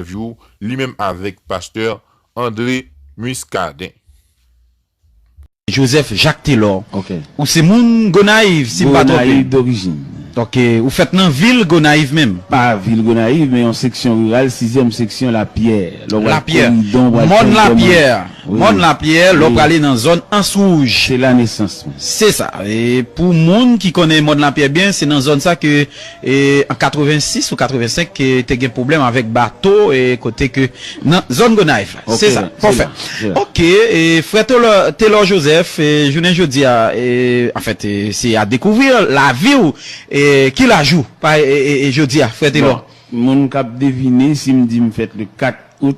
interview lui-même avec pasteur André Muscadin. Joseph Jacques Taylor. OK. Ou c'est moun Gonaïve, si pas Gonaïve d'origine. OK, ou faites dans ville Gonaïve même. Pas ville Gonaïve, mais en section rurale, 6e section La Pierre. La Pierre. Mon La Pierre. Mon La Pierre, l'on aller dans zone Ansouge. C'est la naissance. C'est ça. Et pour moun qui connaît Mon La Pierre bien, c'est dans zone ça que en 86 ou 85 que t'as un problème avec bateau et côté que dans zone Gonaïve. Okay, c'est ça. Parfait. OK, et frère Taylor Joseph et je dis en fait c'est à découvrir la vie et qui la joue pas et je dis frère Taylor. Mon cap deviner si me dit me fait le 4 août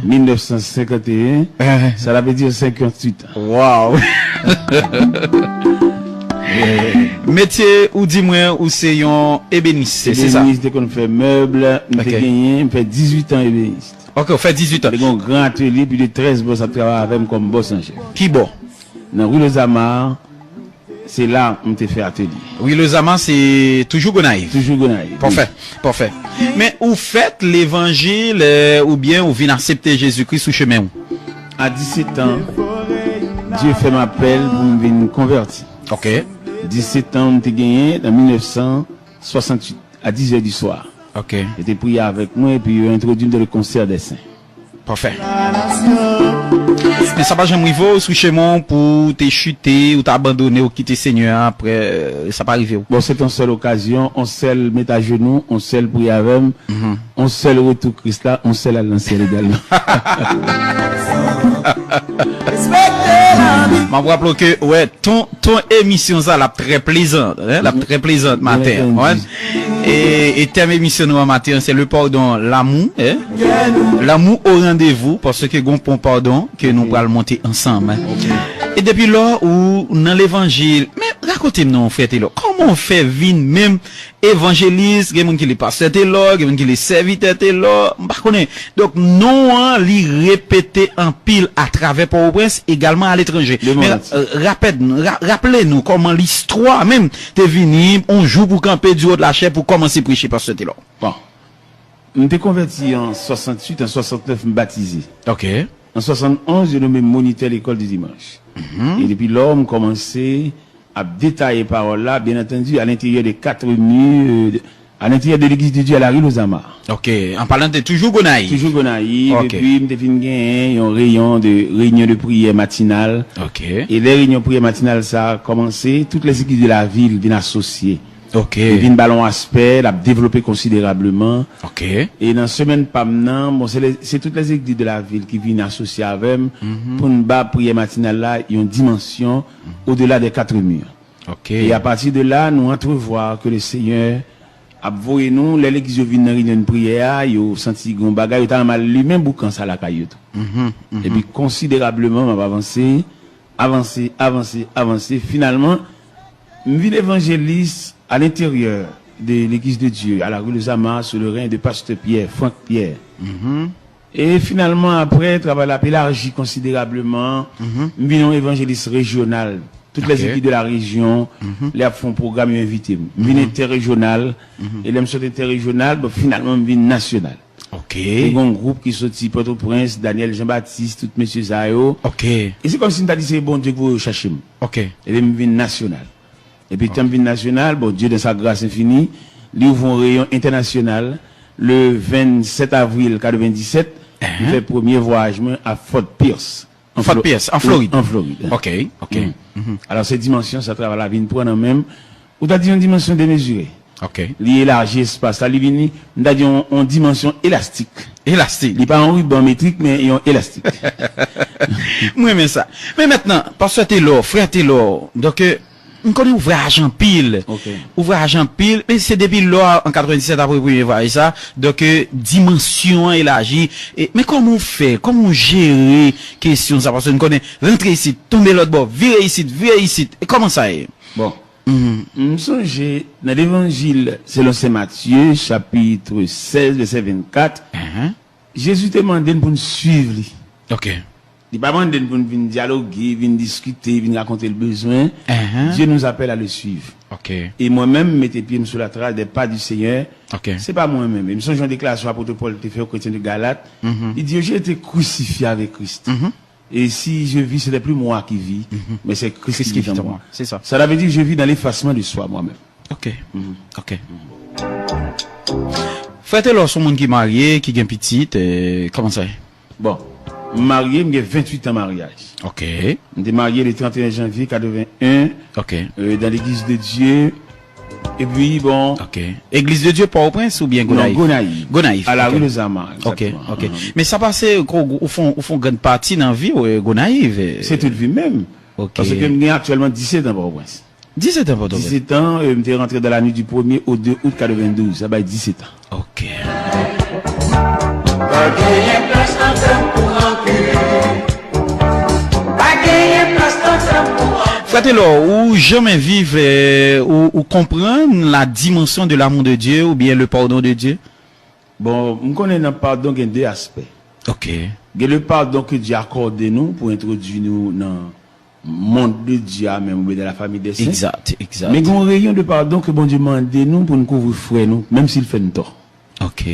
1951, ça veut dire 58 ans. Wow. Métier ou dis-moi ou c'est un ébéniste, c'est ça. Ébéniste qu'on fait meubles, on fait gagner, on fait 18 ans ébéniste. OK, on fait 18 ans. On a un grand atelier puis de 13 boss à travailler avec comme boss en chef. Qui bon? Dans rue Les Amars, c'est là où on te fait atelier. Oui, le Zaman, c'est toujours Gonaïve. Toujours Gonaïve. Parfait, parfait. Mais où faites l'évangile ou bien vous venez accepter Jésus-Christ sous chemin? À 17 ans, Dieu fait m'appel pour me venir convertir. OK. 17 ans, on t'a gagné en 1968, à 10h du soir. OK. J'étais prié avec moi et puis introduit dans le concert des saints. Parfait. Mais ça va jamais arriver sous chemin pour te chuter ou t'abandonner ou quitter Seigneur après, ça pas arriver. Bon, c'est une seule occasion, on seul met à genoux, on seul prier avec, on seul retour Christ là, on seul à lancer également. Je me rappelle que, ouais, ton émission, ça, la très plaisante, hein, la très plaisante matin, ouais. Et thème émission nous matin, c'est le pardon, l'amour, hein. L'amour au rendez-vous, parce que gon pon pardon, que nous allons monter ensemble, hein. Et depuis là, où, dans l'évangile, mais racontez-nous, frère Taylor, comment on fait vivre même évangéliste, quelqu'un qui est pasteur Taylor, quelqu'un qui est serviteur Taylor, donc, non, hein, li répéter en pile à travers Port-au-Prince, également à l'étranger. Mais, rappelez-nous comment l'histoire, même, t'es venu, on joue pour camper du haut de la chair pour commencer à prêcher pasteur Taylor. Bon. Je m'étais converti en 68, en 69, me baptisé. OK. En 71, je nommé moniteur l'école du dimanche. Et depuis là, on commençait à détailler paroles là, bien entendu, à l'intérieur des 4 murs, à l'intérieur de l'église de Dieu à la rue Les Amars. OK. En parlant de toujours Gonaïve. Toujours Gonaïve. Okay. Et puis, je suis un réunion de prière matinale. OK. Et les réunions de prière matinale, ça a commencé. Toutes les églises de la ville viennent associer. OK. Viennent ballon aspect, l'a développé considérablement. OK. Et dans la semaine pas maintenant, bon, c'est toutes les églises de la ville qui viennent associer avec pour une prière matinale là, il y a une dimension au-delà des 4 murs. OK. Et à partir de là, nous entrevoyons que le Seigneur a voyé nous, l'église vient dans une prière, il a senti qu'on bagaille, il a mal lui-même boucan ça la caillou. Et puis considérablement, on va avancer. Finalement, je suis évangéliste à l'intérieur de l'église de Dieu, à la rue Les Amars, sur le règne de pasteur Pierre, Franck Pierre. Et finalement, après, le travail a élargi considérablement. Je suis un évangéliste régional. Toutes les équipes de la région, les font programme invité. Je suis interrégional. Et les interrégional, bon, finalement, je suis national. OK. Il y a un groupe qui sortit Port-au-Prince, Daniel Jean-Baptiste, tous messieurs Zayo. OK. Et c'est comme si nous avons dit, c'est bon Dieu que vous cherchez. OK. Et je suis national. Et puis, quand je suis national, bon Dieu de sa grâce infinie, il ouvre un rayon international le 27 avril 1997. Il fait le premier voyage à Fort Pierce. Fort Pierce, en Floride. En Floride. OK. OK. Alors, cette dimension, ça travaille la vie pour nous même. Ou t'as dit une dimension démesurée. OK. L'élargir espace. Nous avons dit une dimension élastique. Élastique. Il n'est pas un ruban métrique, mais il est élastique. Moi, mais ça. Mais maintenant, parce que Taylor, frère Taylor, donc, on connaît ouvrage en pile. Okay. Ouvrage en pile. Mais c'est depuis là, en 97, après le premier voyage, ça. Donc, dimension élargie. Mais comment on fait? Comment on gère question ça? Parce qu'on connaît rentrer ici, tomber l'autre bord, virer ici. Et comment ça est? Bon. Je songe dans l'évangile selon Saint Matthieu, chapitre 16, verset 24. Jésus te demande pour nous suivre. OK. Il ne pas demander pour nous dialoguer, venir discuter, venir raconter le besoin. Dieu nous appelle à le suivre. OK. Et moi-même, mettez pied sur la trace des pas du Seigneur. OK. C'est pas moi-même. Il me semble que j'ai une déclaration à l'apôtre Paul fait aux chrétiens de Galate. Il dit, j'ai été crucifié avec Christ. Et si je vis, ce n'est plus moi qui vis, mais c'est Christ qui vit en moi. C'est ça. Ça veut dire que je vis dans l'effacement de soi moi-même. OK. OK. Frère Taylor, son monde qui est marié, qui est petit, comment ça est? Bon, marié, j'ai 28 ans de mariage. OK. J'ai marié le 31 janvier 81 OK. dans l'église de Dieu. Et puis, bon. OK. Église de Dieu Port-au-Prince ou bien Gonaïve? Non, Gonaïve. Gonaïve. À la OK. rue de Zama. OK. OK. Mais ça passait au fond grande partie dans la vie Gonaïve. C'est toute vie même. OK. Parce que j'ai actuellement 17 ans Port-au-Prince. 17 ans Port-au-Prince. 17 ans, je suis rentré dans la nuit du 1er au 2 août 92. Ça va 17 ans. OK. Frère Taylor, ou jamais vivre ou comprendre la dimension de l'amour de Dieu ou bien le pardon de Dieu? Bon, je connais le pardon, il y a deux aspects. OK. Il y a le pardon que Dieu accorde nous pour introduire nous dans le monde de Dieu, même dans la famille des saints. Exact. Mais il y a un rayon de pardon que bon Dieu demande nous pour nous couvrir frère nous, même s'il fait une tort. OK.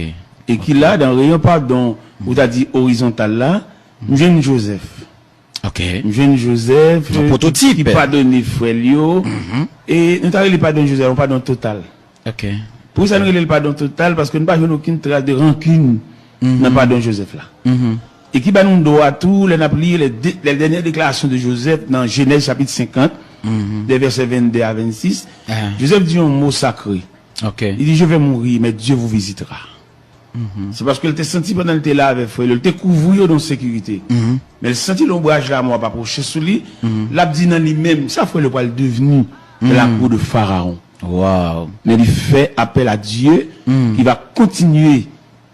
Et qu'il a dans le rayon pardon, où tu as dit horizontal là, nous jeune Joseph. OK. Jeune Joseph, Un prototype. qui pardonne frère Lio, et nous avons le pardon de Joseph, un pardon total. OK. Pour ça, nous avons le pardon total, parce que nous n'avons aucune trace de rancune dans le pardon de Joseph là. Et qui va nous donner à tout, les dernières déclarations de Joseph dans Genèse chapitre 50, des versets 22 à 26. Joseph dit un mot sacré. OK. Il dit, je vais mourir, mais Dieu vous visitera. C'est parce que le senti pendant le là avec frère, le couvrir dans sécurité. Mais le senti l'ombrage là, moi, pas pour sous lui, l'a dit dans lui-même, ça fait le poil devenu la cour de Pharaon. Wow. Mais il fait appel à Dieu, qui va continuer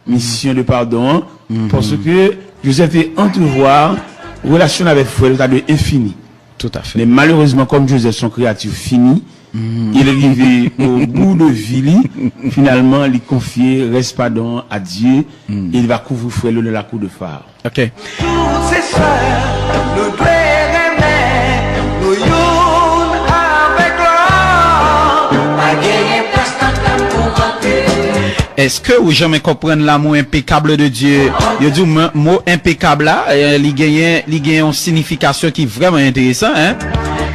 mission de pardon, parce que Joseph fait entrevoir relation avec frère, le de infini. Tout à fait. Mais malheureusement, comme Joseph, son créature fini, il est arrivé au bout de vie, finalement, il confie, reste pardon à Dieu, et il va couvrir frère de la cour de Phare. OK. Toutes ces soeurs, nous devons aimer, nous yon avec l'or, pas gagner place dans pour rentrer. Est-ce que vous jamais comprendre l'amour impeccable de Dieu? Il dit mot impeccable là, il gagne une signification qui est vraiment intéressant, hein?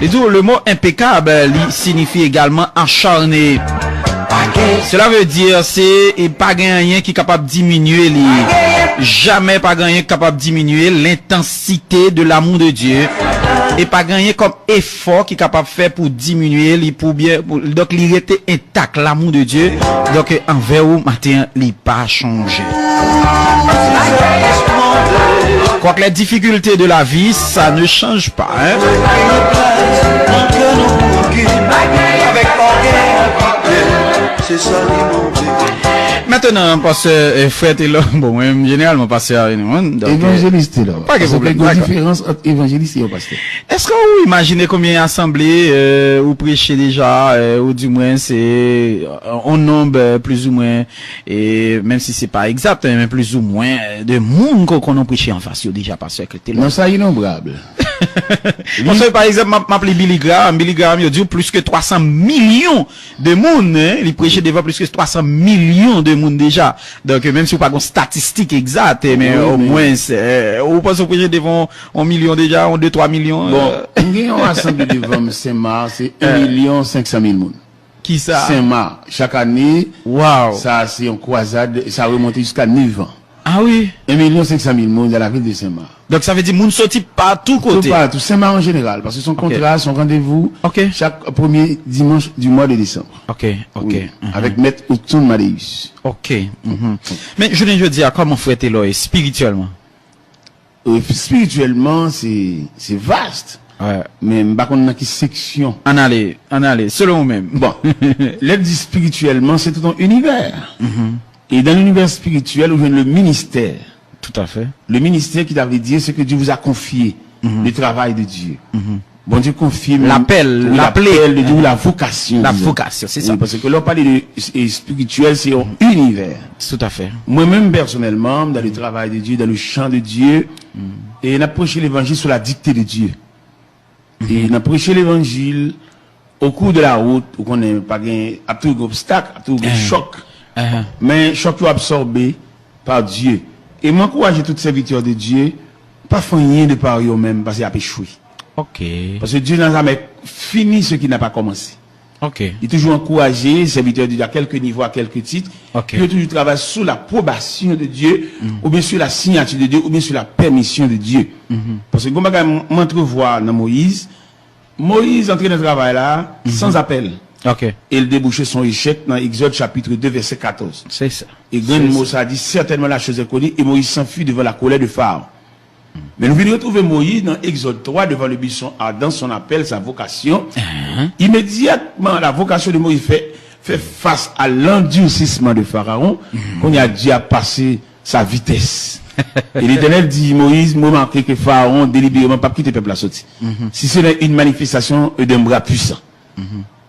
Il dit le mot impeccable, il signifie également acharné. Cela veut dire c'est pas rien qui est capable de diminuer jamais pas rien capable de diminuer l'intensité de l'amour de Dieu et pas rien comme effort qui est capable de faire pour diminuer donc il était intact l'amour de Dieu donc envers vous matin il pas changé. Quoi que les difficultés de la vie ça ne change pas, hein? Maintenant, parce que frère Taylor, bon, moi, généralement, passer à une Évangéliste, là. Pas de problème. Il y a une différence entre évangéliste et pasteur. Est-ce que vous imaginez combien d'assemblées vous prêchez déjà, ou du moins c'est un nombre plus ou moins, et même si c'est pas exact, mais plus ou moins de monde qu'on a prêché en face, déjà pasteur Taylor. Non, ça innombrable. Parce que par exemple, m'appelle Billy Graham, il dit plus que 300 millions de monde, hein, il prêchait devant plus que 300 millions de monde déjà. Donc, même si vous pas une statistique exacte, mais au moins, vous pensez que vous prêchez devant 1 million déjà, 2-3 millions? Bon, nous avons assemblé devant Saint-Marc, c'est 1 500 000 monde. Qui ça? Saint-Marc, chaque année, wow. Ça c'est une croisade, ça a remonté jusqu'à 9 ans. Ah oui? 1 500 000 monde dans la ville de Saint-Marc. Donc ça veut dire moun sorti partout côté. Tout partout, Saint-Marc en général, parce que son contrat, son rendez-vous, chaque premier dimanche du mois de décembre. OK. Oui, avec Maître Outun Madeus. OK. Mais je viens de dire, comment frère Taylor spirituellement? Spirituellement, c'est vaste. Ouais. Mais par contre, dans quelle section? En aller, selon vous-même. Bon. L'aide dit spirituellement, c'est tout un univers. Et dans l'univers spirituel, où vient le ministère. Tout à fait. Le ministère qui t'avait dit, c'est que Dieu vous a confié le travail de Dieu. Bon Dieu confie l'appel de Dieu, la vocation. La vocation, c'est ça. Parce que là, on parle de spirituel, c'est un univers. Tout à fait. Moi-même, personnellement, dans le travail de Dieu, dans le chant de Dieu, et on a prêché l'évangile sur la dictée de Dieu. Et on a prêché l'évangile au cours de la route, on connaît pas à tout obstacle, à tout choc. Mais choc absorbé par Dieu. Et m'encourager tous les serviteurs de Dieu, pas faire rien de par eux-mêmes parce qu'ils ont échoué. OK. Parce que Dieu n'a jamais fini ce qui n'a pas commencé. OK. Il est toujours encouragé, serviteurs de Dieu à quelques niveaux, à quelques titres. OK. Il toujours travailler sous l'approbation de Dieu, ou bien sur la signature de Dieu, ou bien sur la permission de Dieu. Parce que, comme je m'entrevois dans Moïse entré dans le travail là, sans appel. OK. Et il débouchait son échec dans Exode chapitre 2, verset 14. C'est ça. Et grand Moses a dit, certainement la chose est connue, et Moïse s'enfuit devant la colère de Pharaon. Mais nous venons retrouver Moïse dans Exode 3, devant le buisson ardent, son appel, sa vocation. Immédiatement, la vocation de Moïse fait face à l'endurcissement de Pharaon, qu'on a dit à passer sa vitesse. Et l'Éternel dit, Moïse, m'a marqué que Pharaon délibérément pas quitter le peuple à sortir. Si ce n'est une manifestation d'un bras puissant.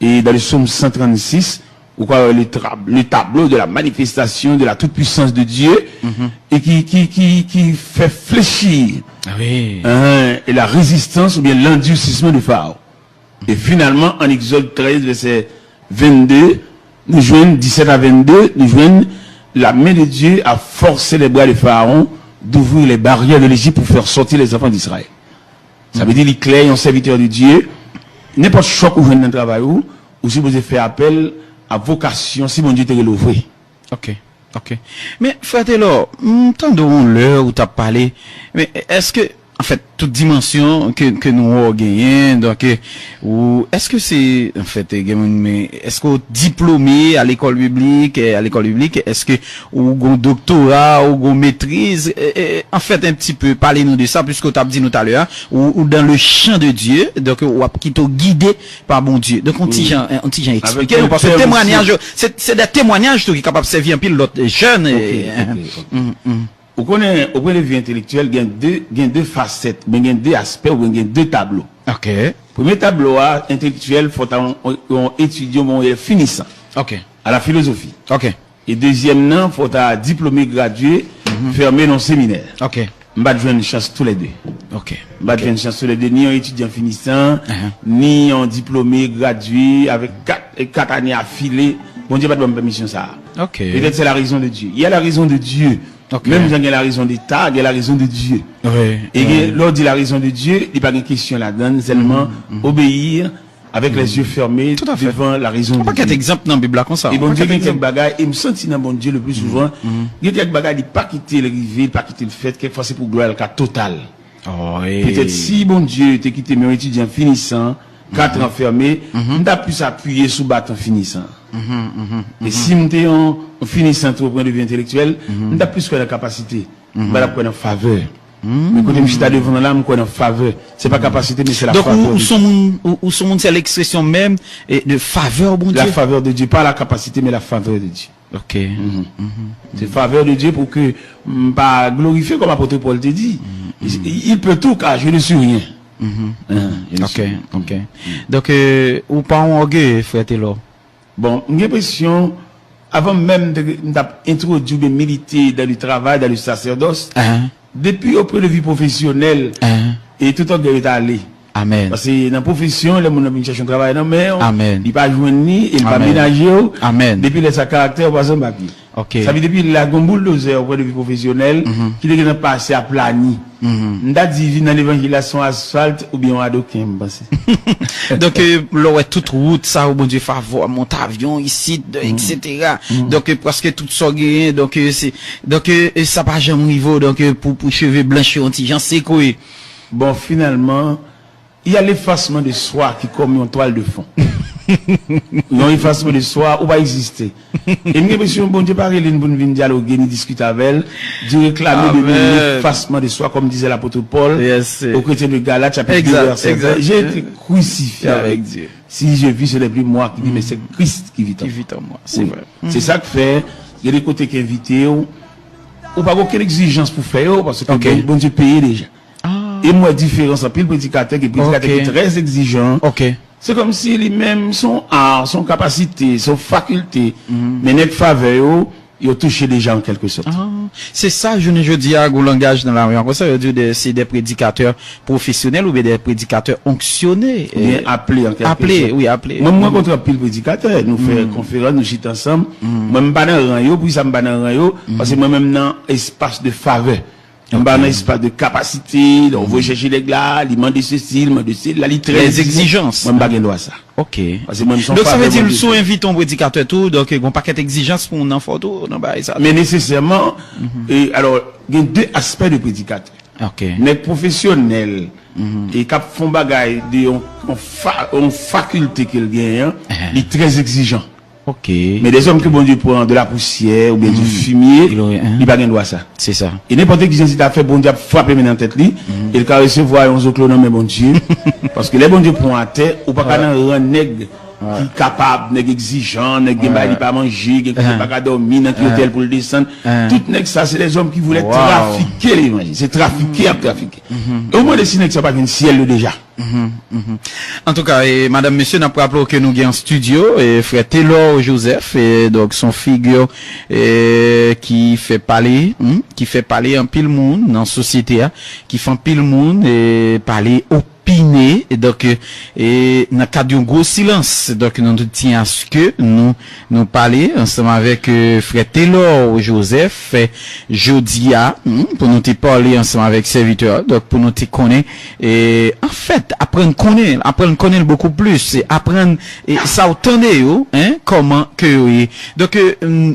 Et dans le psaume 136, ou quoi, le tableau de la manifestation de la toute-puissance de Dieu, et qui fait fléchir Oui. et la résistance ou bien l'endurcissement de Pharaon. Et finalement, en Exode 13, verset 22, nous joignons 17 à 22, nous joignons la main de Dieu a forcé les bras de Pharaon d'ouvrir les barrières de l'Égypte pour faire sortir les enfants d'Israël. Ça veut dire qu'il clair un serviteur de Dieu, n'importe choc ou un travail ou si vous avez fait appel à vocation, si mon Dieu te l'ouvre. OK. OK. Mais, frère Taylor, entendons l'heure où tu as parlé, mais est-ce que, en fait, toute dimension que nous avons gagné, donc, ou, est-ce que c'est, en fait, est-ce qu'on diplômé à l'école biblique, est-ce que, ou un doctorat, ou une maîtrise, en fait, un petit peu, parlez-nous de ça, puisque tu as dit nous tout à l'heure, ou dans le champ de Dieu, donc, ou qui t'ont guidé par bon Dieu. Donc, on t'y j'ai expliqué, parce que témoignage, c'est des témoignages qui sont capables de servir un pile l'autre jeune. Au point de vue intellectuel, il y a deux facettes, mais il y a deux aspects, il y a deux tableaux. OK. Premier tableau intellectuel, faut étudier mon finissant. OK. À la philosophie. OK. Et deuxièmement, faut diplômé gradué, fermé dans le séminaire. OK. M'ba jouer une chance tous les deux. OK. M'ba jouer une chance tous les deux, ni un étudiant finissant, ni un diplômé gradué avec 4 années affilées. Bon Dieu, pas de bonne permission ça. OK. Peut-être c'est la raison de Dieu. Il y a la raison de Dieu. Okay. Même il y a la raison d'État, il y a la raison de Dieu. Oui. Et l'on dit la raison de Dieu, il n'y a pas de question là-dedans, seulement obéir avec les yeux fermés devant la raison de Dieu. Pas qu'un exemple dans la Bible comme ça. Et bon Dieu, il y a quelques bagages, et me sentis dans bon Dieu le plus souvent, il y a quelques bagages, il pas quitter le rivet, pas quitter le fait, quelquefois c'est pour gloire le cas total. Oh, oui. Peut-être si bon Dieu t'es quitté mes étudiants finissant, 4 ans fermés, on a pu s'appuyer sous bâton finissant. Et si on est en finissant au point de vue intellectuel, on a plus que la capacité, on a quoi en faveur. Mais quand je suis devant là, on a en faveur. C'est pas capacité, mais c'est la faveur. Donc, où sont c'est l'expression même de faveur, bon Dieu. La faveur de Dieu, pas la capacité, mais la faveur de Dieu. OK. C'est faveur de Dieu pour que, pas glorifier comme apôtre Paul te dit. Il peut tout, car je ne suis rien. OK. Donc, ou pas en orgueil, frère Taylor. Bon, j'ai l'impression, avant même d'introduire de militer dans le travail, dans le sacerdoce, depuis auprès de vie professionnelle, et tout le temps est allé. Amen. Parce que dans la profession, les gens viennent chercher un travail dans mais Amen. Il pas joindre ni, il pas ménager. Amen. Depuis les sa caractère, pas un papier. OK. Ça veut dire depuis la gomboule de auprès de vie professionnelle, qui est passé à plani. N'a dit dans l'évangélisation asphalte ou bien à d'aucun, Donc, l'on est toute route, ça, au bon Dieu, favor, monte avion, ici, etc. Donc, parce que tout ça gagne, donc, ça pas jamais niveau, donc, pour cheveux blanchis, on j'en sais quoi. Bon, finalement, il y a l'effacement de soi qui comme une toile de fond. Non, l'effacement de soi, ou pas exister. Et j'ai l'impression, bon Dieu, par une bonne venir dialoguer, ni discuter avec elle, de réclamer de l'effacement de soi, comme disait l'apôtre Paul, au chrétien de Galates, chapitre 2, verset 20. J'ai été crucifié avec Dieu. Si je vis, ce n'est plus moi qui vis, mais c'est Christ qui vit en moi. C'est vrai. C'est ça que fait, il y a des côtés qui invitent, ou pas aucune exigence pour faire, parce que bon Dieu paye déjà. Et moi, différence entre le prédicateur qui est très exigeant. C'est comme si lui-même, son art, son capacité, son faculté, mais n'est faveur, ils ont touché des gens en quelque sorte. Ah, c'est ça, je dis à un langage dans la rue. Comme ça, c'est des prédicateurs professionnels ou bien des prédicateurs onctionnés. Bien appelés en quelque sorte. Oui, appelés. Moi, contre pile prédicateur, nous faisons conférence, nous chitons ensemble. Moi, je ne suis pas dans le rang, puis ça me pas dans le rang, parce que moi-même, dans espace de faveur. On va dans espace de capacité, on veut chercher les gars, ils demandent ceci, ils demandent ceci, les exigences. Moi, je ne pas ça. Ok. Parce que moi, donc ça veut dire le sous invite ton prédicateur tout, donc il y a un paquet d'exigences pour un enfant tout, non bah ça. Mais nécessairement, et alors il y a deux aspects de prédicateur. Ok. Les professionnels et qui font bagaille de en faculté qu'ils gagnent, ils sont très exigeants. Ok. Mais des hommes qui bon Dieu prend de la poussière ou bien du fumier, ils n'ont pas droit ça. C'est ça. Et n'importe qui qui a fait bon Dieu frapper maintenant tête li, il peut recevoir un zoclo non mais bon Dieu parce que les bon Dieu prend à terre ou pas qu'à un nègre qui est capable, nègre exigeant, nègre qui ne pas manger, qui ne pas dormir dans l'hôtel pour le descendre. Tout nègre ça c'est des hommes qui voulaient trafiquer les imagines, c'est trafiquer à trafiquer. Au moins les nègres ça pas qu'un ciel déjà. En tout cas, madame, monsieur, n'a pas rappelé que nous avons en studio, et frère Taylor Joseph, et donc son figure, qui fait parler un pile monde dans la société, qui fait un pile monde, et parler opiner, et donc, et, dans le cadre d'un gros silence, donc, nous tient à ce que nous parler ensemble avec, frère Taylor Joseph, Jodia, pour nous te parler ensemble avec serviteur, donc, pour nous te connaître, et, en fait, apprendre connaître beaucoup plus, et apprendre, et ça entendez, comment que, donc,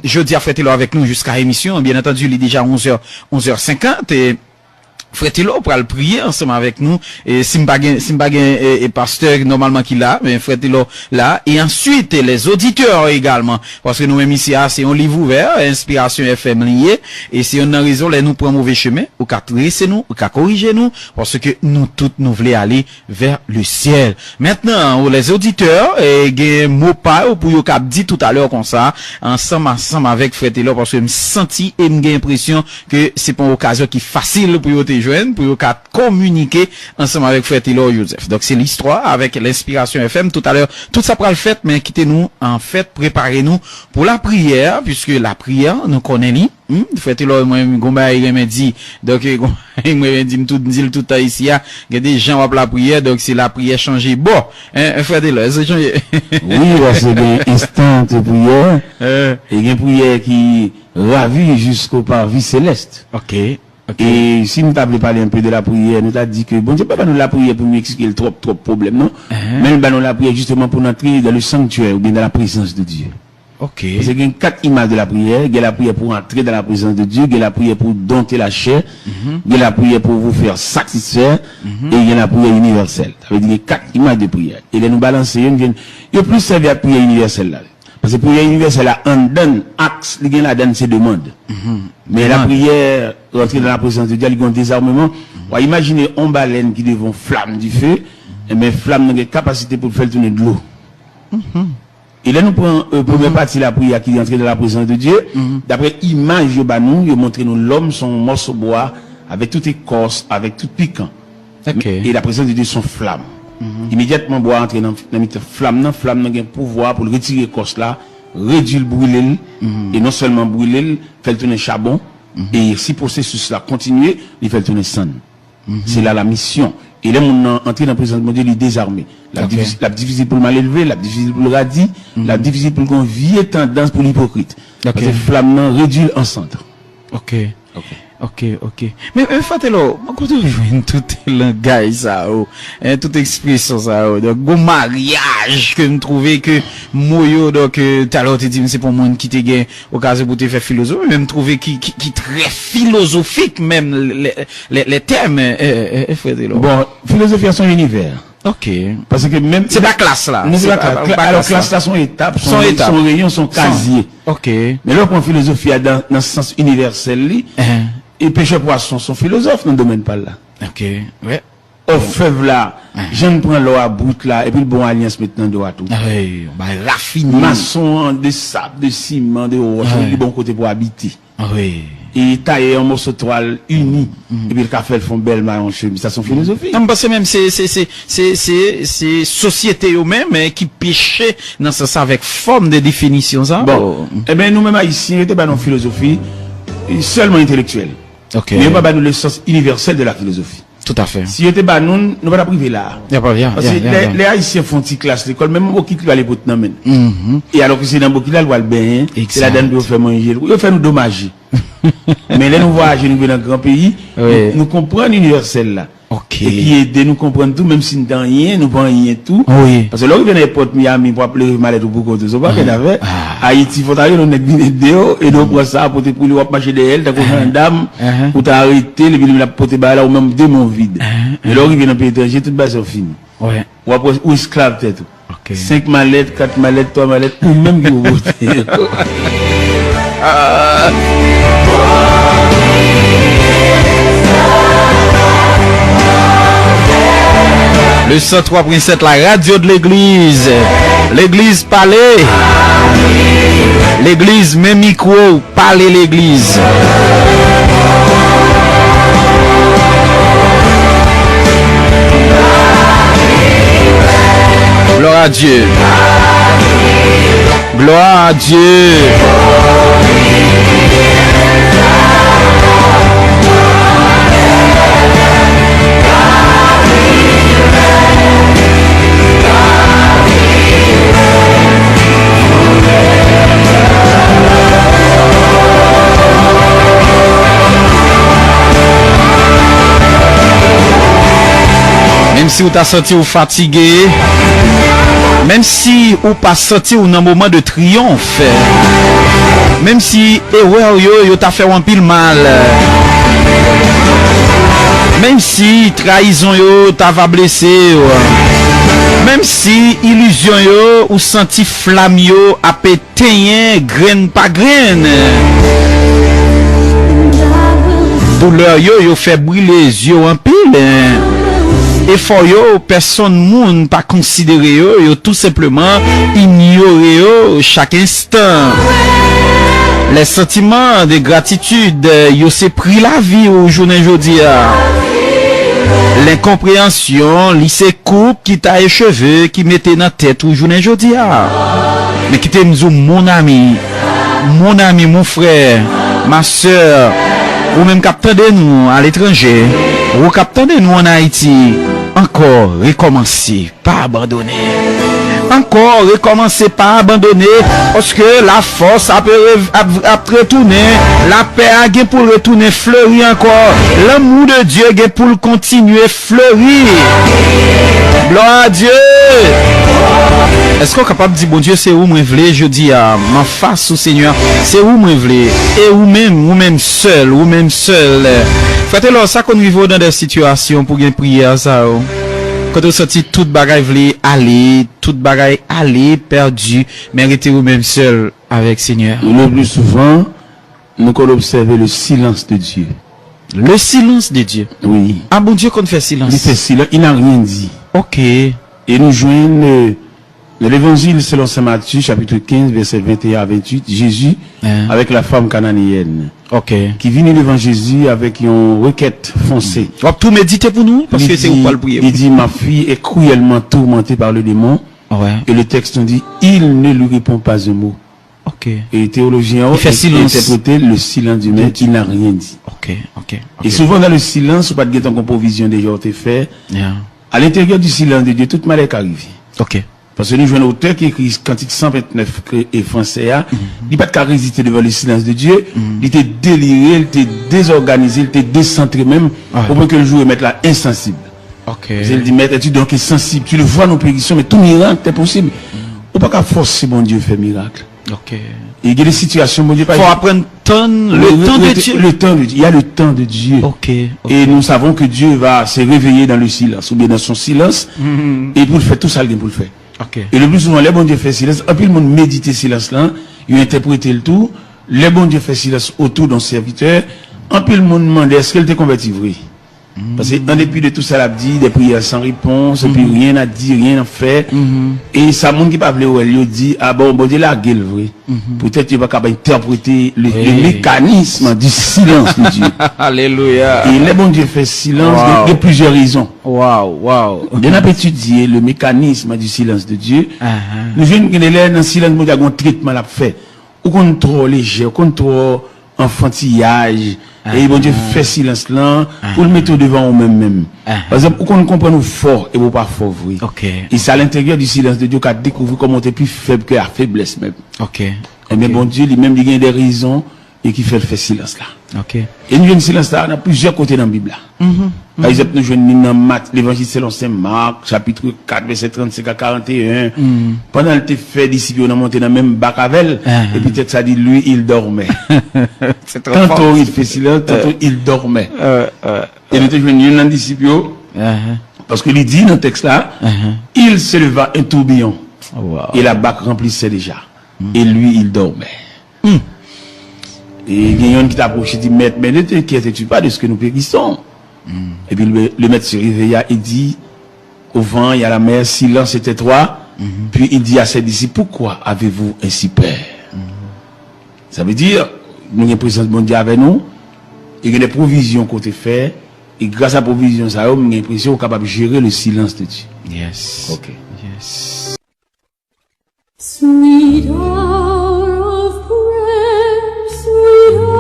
Jodia frère Taylor avec nous jusqu'à l'émission, bien entendu, il est déjà 11h50, et, frère Taylor pour le prier ensemble avec nous et Simbagen et pasteur normalement qui là mais frère Taylor là et ensuite les auditeurs également parce que nous même ici c'est un livre ouvert Inspiration FM lié et si on a raison là nous prend mauvais chemin ou qu'à tracer nous ou qu'à corriger nous parce que nous toutes nous voulons aller vers le ciel. Maintenant les auditeurs et mot pas ou pour yo cap dit tout à l'heure comme ça ensemble avec frère Taylor parce que me senti et me gain impression que c'est pas une occasion qui facile pour yo pour communiquer ensemble avec frère Taylor Joseph. Donc c'est l'histoire avec l'Inspiration FM tout à l'heure. Tout ça pour le fait, mais quittez-nous en fait, préparez-nous pour la prière puisque la prière nous connaît frère Taylor moi gomba il m'a dit donc il m'a dit tout ici il y a des gens va la prière donc c'est la prière changer bon frère Taylor c'est changer oui c'est des instants de prière et une prière qui ravit jusqu'au parvis céleste. OK. Okay. Et si nous t'avons parlé un peu de la prière, nous t'avons dit que bon Dieu pas nous la prière pour nous expliquer le trop problème non, mais nous la prière justement pour entrer dans le sanctuaire ou bien dans la présence de Dieu. OK. Parce qu'il y a 4 images de la prière, il y a la prière pour entrer dans la présence de Dieu, il y a la prière pour dompter la chair, il y a la prière pour vous faire satisfaire et il y a la prière universelle. Ça veut dire qu'il y a 4 images de prière. Et là nous balancer il y a plus servi à prière universelle là. Parce que la prière universelle là en donne axe, il y a la donne ses demandes. Mais la prière, rentrer dans la présence de Dieu, il y a un désarmement. Imaginez une baleine qui devant flamme du feu, mais flamme n'a pas capacité pour faire tourner de l'eau. Et là, nous prenons première partie de la prière qui est entrée dans la présence de Dieu. D'après l'image, il montre nous l'homme, son morceau de bois, avec toute écorce, avec tout piquant. Et la présence de Dieu, son flamme. Immédiatement, bois entrer dans la flamme, flamme n'a un pouvoir pour retirer l'écorce là, réduire le brûler, et non seulement brûler, faire tourner charbon, et si le processus là continue, il fait tourner sang. C'est là la mission. Et là, on entrer dans la présence de Dieu, il est désarmé. La difficile pour le mal élevé, la difficile pour le radis, la difficile pour le vieille tendance pour l'hypocrite. Parce que flamme réduit en centre. OK. Mais Fatelo, quand tu vois tout le langage ça, toute expression ça, donc bon mariage que me trouver que moyo donc tout à l'heure tu dis c'est pour monde qui te gagne occasion pour te faire philosophie, même trouver qui très philosophique même les termes Fatelo. Bon, philosophie à son univers. OK. Parce que même c'est la classe là. C'est la classe. Alors classe là son étape, son rayon, son casier. OK. Mais là pour philosophie dans le sens universel et pêcheur poisson sont philosophes dans le domaine pas là. OK. Ouais. Au fève là, je ne prends l'eau à bout là et puis le bon alliance maintenant de tout. Oui, bah raffiner. Maçon de sable, de ciment, de roche, du bon côté pour habiter. Oui. et tailler un morceau de toile uni, et puis le café font belle maille en chemise, ça son philosophie. Non, parce que même c'est société eux-mêmes qui pêchaient dans ça avec forme de définition ça. Bon, eh bien nous-mêmes haïtiens, n'était pas nos philosophie seulement intellectuelle. Ok. Mais pas le sens universel de la philosophie. Tout à fait. Si était pas nous pas la priver là. Y a pas bien. Parce que les haïtiens font une classe l'école, même au qui va les bout nan men. Et alors que c'est dans beaucoup là le bain, c'est la donne de faire manger, il fait nous dommager. Mais là nous voyager nous dans un grand pays, nous comprenons l'universel là. Ok. Et qui aide nous comprendre tout, même si nous n'avons rien, nous pas rien tout. Oui. Parce que là, il vient à l'époque Miami pour appeler malade ou beaucoup de ça. Pas qu'il avait. Haïti, il faut aller dans une vidéo, et donc, pour ça, pour te pouler, ou marcher derrière, t'as comme une dame, ou t'as arrêté, le ville, la pote, là, ou même démon vide. Et là, il vient dans le pays étranger, tout bas, c'est fini. Ouais. Ou après, ou esclave, peut-être. Ok. 5 mallettes, 4 mallettes, 3 mallettes, ou même qui vous votez. Le 103.7, la radio de l'église. L'église Palais. L'église même micro, Palais l'église. Gloire à Dieu. Gloire à Dieu. Même si vous t'as senti ou fatigué, même si vous pas senti ou dans un moment de triomphe, même si yo t'a fait un pile mal, même si trahison yo t'a va blessé, même si illusion yo ou senti flamme yo a pété graine pas graine, douleur yo fait brûler les yeux en pile. Et for yo, personne moun pas considéré yo tout simplement ignoré yo chaque instant. Les sentiments de gratitude, yo c'est pris la vie au journée jodi. L'incompréhension, lycée coupe qui t'a échevé, qui mettait dans tête au journée jodi. Mais qui t'aime mon ami, mon frère, ma soeur, ou même capteur de nous à l'étranger, ou capteur de nous en Haïti. Encore recommencer, pas abandonner. Encore recommencer, pas abandonner, parce que la force a retourner, la paix a pour retourner fleurir encore, l'amour de Dieu a pour continuer fleurir. Gloire à Dieu. Est-ce qu'on est capable de dire, bon Dieu, c'est où moi vle, je dis à ma face au Seigneur, c'est où moi vle, et ou même seul. Faites-le ça qu'on vit dans des situations pour gagner prière ça. Quand on sortit toute bagaille vle aller, toute bagaille aller perdu, mais restez vous même seul avec Seigneur. Le plus souvent, nous qu'on observe le silence de Dieu. Le silence de Dieu. Oui. Ah bon Dieu qu'on fait silence. Il fait silence, il n'a rien dit. Ok. Et nous joignons l'évangile selon saint Matthieu, chapitre 15, verset 21 à 28, Jésus avec la femme cananéenne. Ok. Qui vient devant Jésus avec une requête foncée. On va tout méditer pour nous, parce que c'est où pas le prier. Il dit, ma fille est cruellement tourmentée par le démon. Ouais. Et le texte nous dit, il ne lui répond pas un mot. Ok. Et les théologiens ont interprété le silence du maître, il n'a rien dit. Ok. Et souvent dans le silence, ou pas de guetter en comprovision déjà été fait. Yeah. À l'intérieur du silence de Dieu, toute malheur arrive. Ok. Parce que nous jouons un auteur qui écrit Cantique 129 et français, il n'a pas de cas résister devant le silence de Dieu, il était déliré, il était désorganisé, il était décentré même, au point que le jour est mettre là insensible. Ok. Il dit, maître, tu donc es sensible, tu le vois nos périssions, mais tout miracle est possible. On ne peut pas forcer mon Dieu faire miracle. Ok. Et il y a des situations, mon Dieu, faut apprendre le temps de Dieu. Le temps de Dieu. Il y a le temps de Dieu. Ok. Et nous savons que Dieu va se réveiller dans le silence, ou bien dans son silence, et pour le faire tout ça, il pour le faire. Okay. Et le plus souvent, les bons dieux font silence. Et puis le monde médite silence là, ils ont interprété le tout. Les bons dieux font silence autour d'un serviteur. En plus le monde demande est-ce qu'elle t'est converti vrai. Parce qu'en dépit de tout ça, l'a dit, des prières sans réponse, et puis rien à dire, rien à faire. Et ça, monde qui parle, il dit, ah bon Dieu, la gueule, vrai. Peut-être qu'il va capable interpréter le mécanisme du silence de Dieu. Alléluia. Et le bon Dieu fait silence de plusieurs raisons. Wow. On a étudié le mécanisme du silence de Dieu. Nous jeunes qui dans le silence, nous avons un traitement à faire. Ou qu'on trop léger, ou qu'on trop enfantillage. Et bon Dieu fait silence là pour le mettre devant nous-mêmes. Par exemple, ou qu'on comprend nous fort et ou pas fort, oui. Et c'est à l'intérieur du silence de Dieu qu'a découvert comment on est plus faible que la faiblesse même. Et bien bon Dieu lui-même il y a des raisons et qui fait le silence là. Et nous avons silence là, on a plusieurs côtés dans la Bible là. Par exemple, nous avons dans l'évangile selon Saint Marc, chapitre 4, verset 35 à 41. Pendant le fait disciples, on a monté dans le même bac avec et peut-être ça dit lui, il dormait. Tantôt il fait silence, tantôt il dormait. Et nous avons dans disciples, parce que il dit dans le texte là, il se leva un tourbillon. Et la bac remplissait déjà. Et lui, il dormait. Et il y a un qui t'approche et dit, maître, mais ne t'inquiètes-tu pas de ce que nous périssons? Et puis le maître se réveilla et dit, au vent, il y a la mer, silence et tais-toi. Puis il dit à ses disciples, pourquoi avez-vous ainsi peur? Ça veut dire, nous avons une présence de mon Dieu avec nous, et il y a des provisions qu'on te fait, et grâce à la provision, ça, nous avons l'impression qu'on est capable de gérer le silence de Dieu. Yes. Sweet hour of prayer, sweet hour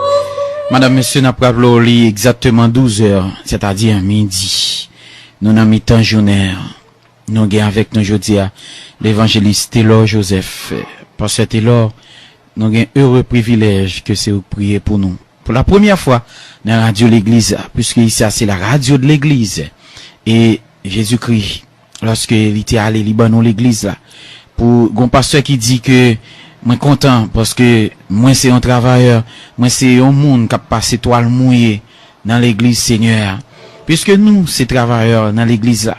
of Madame, monsieur, n'a pas parlé exactement 12 heures, c'est-à-dire midi. Nous n'avons mis temps journée. Nous avons avec nous aujourd'hui l'évangéliste Taylor Joseph. Parce que Taylor, nous avons un heureux privilège que c'est de prier pour nous. Pour la première fois dans la radio de l'église, puisque ici c'est la radio de l'église. Et Jésus-Christ, lorsque il était allé Libanon l'église là, pour un pasteur qui dit que moi content parce que moi c'est un travailleur, moi c'est un monde qui a passé toile mouillée dans l'église Seigneur. Puisque nous c'est travailleurs dans l'église là,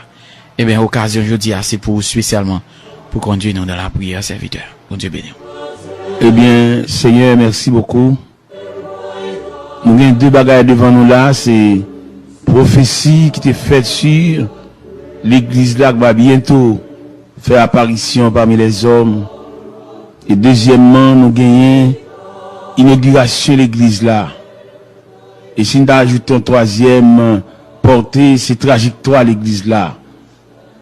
eh bien occasion aujourd'hui c'est pour spécialement pour conduire nous dans la prière serviteur. Bon Dieu béni. Eh bien Seigneur, merci beaucoup. Nous avons deux bagages devant nous là, c'est prophétie qui était faite sur l'église là qui va bientôt faire apparition parmi les hommes. Et deuxièmement, nous gagnons inauguration de l'église là. Et si nous ajoutons un troisième, porter ces trajectoires à l'église là.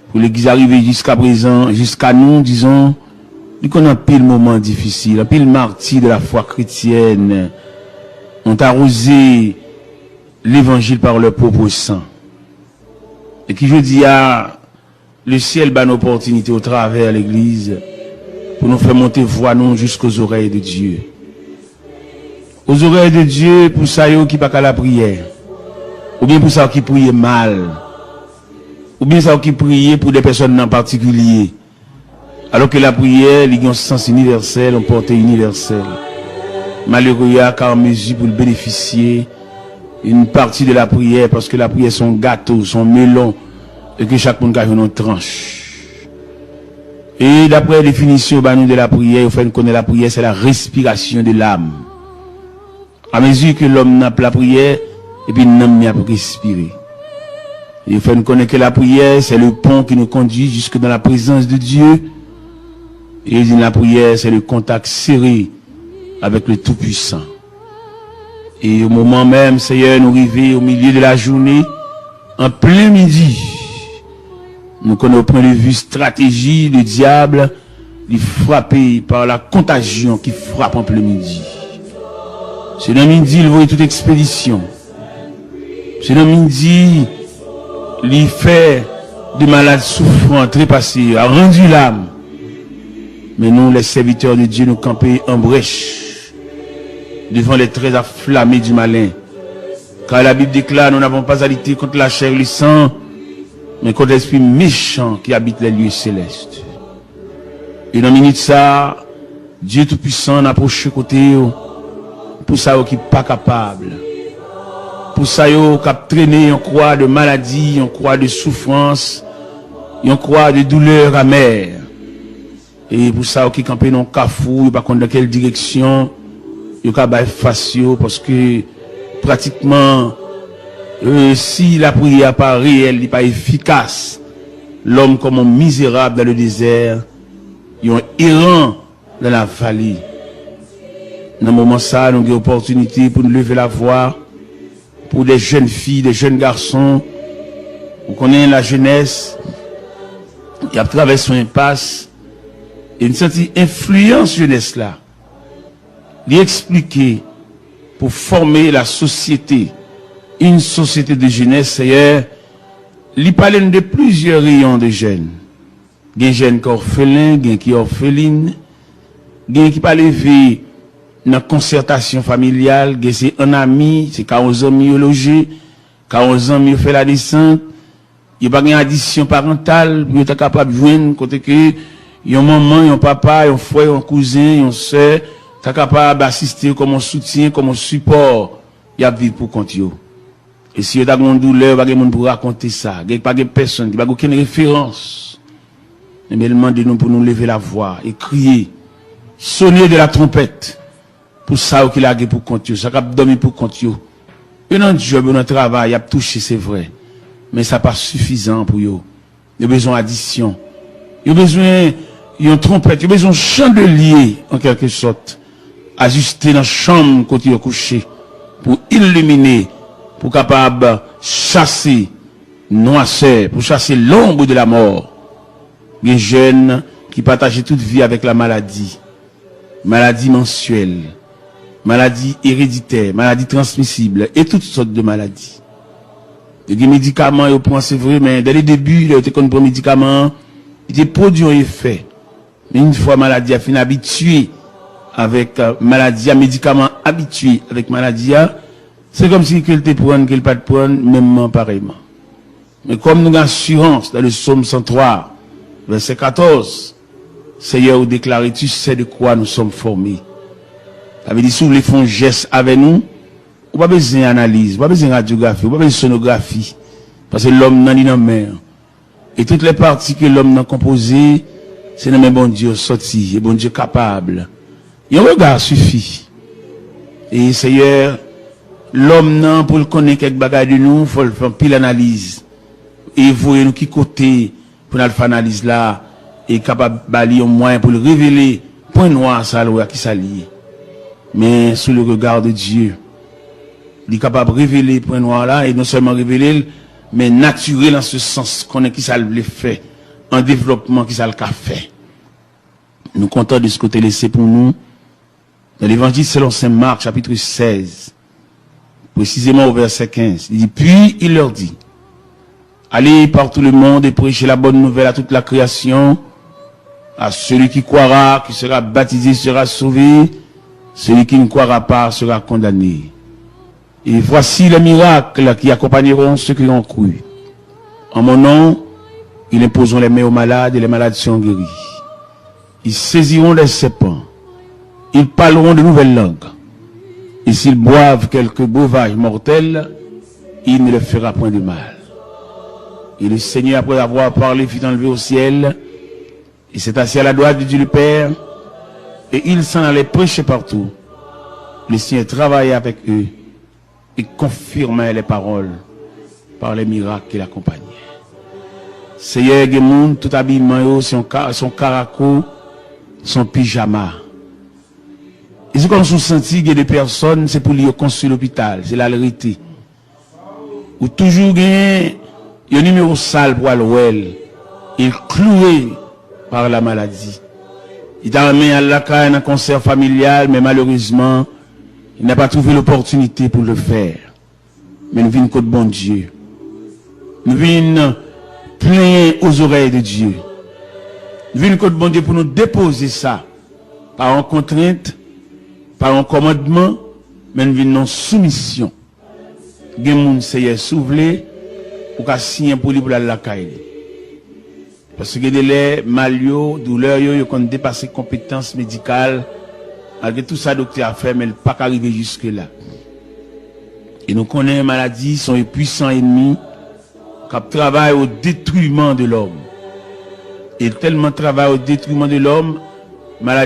Pour l'église arriver jusqu'à présent, jusqu'à nous, disons, nous connaissons un pile moment difficile, un pile martyr de la foi chrétienne. On a arrosé l'évangile par leur propre sang. Et qui je dis à le ciel bat une opportunité au travers de l'église pour nous faire monter voix nous jusqu'aux oreilles de Dieu. Aux oreilles de Dieu pour ça qui pas qu'à la prière. Ou bien pour ça qui prie mal. Ou bien ça qui prie pour des personnes en particulier. Alors que la prière, il y a un sens universel, une portée universelle. Malheureux, car mesure pour le bénéficier une partie de la prière, parce que la prière son gâteau, son melon, et que chaque monde a une tranche. Et d'après la définition de la prière, il faut connaître la prière, c'est la respiration de l'âme. À mesure que l'homme n'a pas la prière, et puis l'homme n'a pas respirer. Il faut connaître que la prière, c'est le pont qui nous conduit jusque dans la présence de Dieu. Et la prière, c'est le contact serré avec le Tout-Puissant. Et au moment même, Seigneur, nous arrivons au milieu de la journée, en plein midi. Nous connaissons au point de vue stratégie, le diable, il frappé par la contagion qui frappe en plein midi. C'est dans midi, il voit toute expédition. C'est dans midi, il fait de malades souffrants, trépassés, a rendu l'âme. Mais nous, les serviteurs de Dieu, nous camper en brèche devant les traits afflammés du malin. Car la Bible déclare, nous n'avons pas à lutter contre la chair et le sang, mais contre l'esprit méchant qui habite les lieux célestes. Et dans une minute ça, Dieu Tout-Puissant n'a approché côté pour ça qui n'est pas capable. Pour ça qui a traîné en croix de maladie, en croix de souffrance, en croix de douleur amère. Et pour ça qui campé dans cafou, pas contre dans quelle direction, il y a face parce que pratiquement Si la prière pas réelle, n'est pas efficace, l'homme comme un misérable dans le désert, un errant dans la vallée. Dans le moment ça, nous avons une opportunité pour nous lever la voix, pour des jeunes filles, des jeunes garçons. On connaît la jeunesse, qui a traversé une impasse, et une certaine influence jeunesse là, lui expliquer pour former la société, une société de jeunesse, c'est il parle de plusieurs rayons de jeunes. Des jeunes qui sont orphelins, des qui sont orphelines, des qui pas levé dans la concertation familiale, des c'est un ami, c'est quand aux amis logé, quand aux amis fait la descente, il n'y a pas d'addition parentale, il est capable de joindre côté que il y a un maman, un papa, un frère, un cousin, une soeur, tu es capable d'assister comme un soutien, comme un support, il y a vivre pour compte yo. Et si vous avez une douleur, vous avez monde pour raconter ça. Il n'y a pas de personne, il n'y a aucune référence. Mais demandez-nous pour nous lever la voix et crier, sonner de la trompette. Pour ça, qu'il a pour compte, ça a dormi pour compte. Et dans le job, dans le travail, il a touché, c'est vrai. Mais ça n'est pas suffisant pour eux. Il y a besoin d'addition. Il y a besoin d'une trompette, il y a besoin d'un chandelier, en quelque sorte. Ajuster dans la chambre quand il est couché. Pour illuminer. Pour capable chasser noirceur, pour chasser l'ombre de la mort. Les jeunes qui partagent toute vie avec la maladie. Maladie mensuelle, maladie héréditaire, maladie transmissible et toutes sortes de maladies. Les médicaments, ils prennent, c'est vrai, mais dès le début, ils étaient comme pour médicaments, ils étaient produits en effet. Mais une fois maladie a fini habitué avec maladie, médicaments habitués avec maladie, c'est comme si qu'elle te prenne, qu'elle pas te prenne, même pareillement. Mais comme nous avons assurance dans le psaume 103, verset 14, Seigneur, vous déclarez, tu sais de quoi nous sommes formés. Ça veut dire, si vous voulez faire un geste avec nous, vous n'avez pas besoin d'analyse, vous n'avez pas besoin de radiographie, vous n'avez pas besoin de sonographie. Parce que l'homme n'a ni dans la mer. Et toutes les parties que l'homme n'a composées, c'est le même bon Dieu sorti, et bon Dieu capable. Et un regard suffit. Et Seigneur, l'homme n'a, pour le connaître quelques bagages de nous, il faut faire pile analyse. Et vous, nous qui côté, pour nous faire analyse là, et capable de balayer au moins pour le révéler, point noir, ça, qui s'allie. Mais sous le regard de Dieu, il est capable de révéler point noir là, et non seulement révéler, mais naturel en ce sens qu'on est qui ça le fait, en développement qui ça le fait. Nous comptons de ce côté laissé pour nous, dans l'évangile selon Saint Marc, chapitre 16, précisément au verset 15, il dit, puis il leur dit, allez par tout le monde et prêchez la bonne nouvelle à toute la création, à celui qui croira, qui sera baptisé, sera sauvé, celui qui ne croira pas sera condamné. Et voici les miracles qui accompagneront ceux qui ont cru. En mon nom, ils imposeront les mains aux malades et les malades seront guéris. Ils saisiront des serpents. Ils parleront de nouvelles langues. Et s'ils boivent quelques breuvages mortels, il ne leur fera point de mal. Et le Seigneur, après avoir parlé, fut enlevé au ciel. Et s'est assis à la droite de Dieu le Père. Et il s'en allait prêcher partout. Le Seigneur travaillait avec eux. Et confirmait les paroles par les miracles qui l'accompagnaient. Seigneur, Gemoun, tout habillement, son caraco, son pyjama. Et c'est comme si on sentit que des personnes, c'est pour lui construire l'hôpital, c'est la vérité. Ou toujours gagné, il y a un numéro sale pour l'ouel. Il cloué par la maladie. Il t'a amené à la caille un concert familial, mais malheureusement, il n'a pas trouvé l'opportunité pour le faire. Mais nous venons contre bon Dieu. Nous venons plein aux oreilles de Dieu. Nous venons contre bon Dieu pour nous déposer ça. Par une contrainte, par un commandement, mais nous venons en soumission. Gemoun Seigneur souvelé, ou qu'à signer pour lui pour la caille. Parce que des malio, douleur, ils ont dépassé compétences médicales. Malgré tout ça, docteur a fait, mais il n'a pas arrivé jusque-là. Et nous connaissons les maladies, sont les puissants ennemis qui travaillent au détruisement de l'homme. Et tellement travaillent au détruisement de l'homme, maladie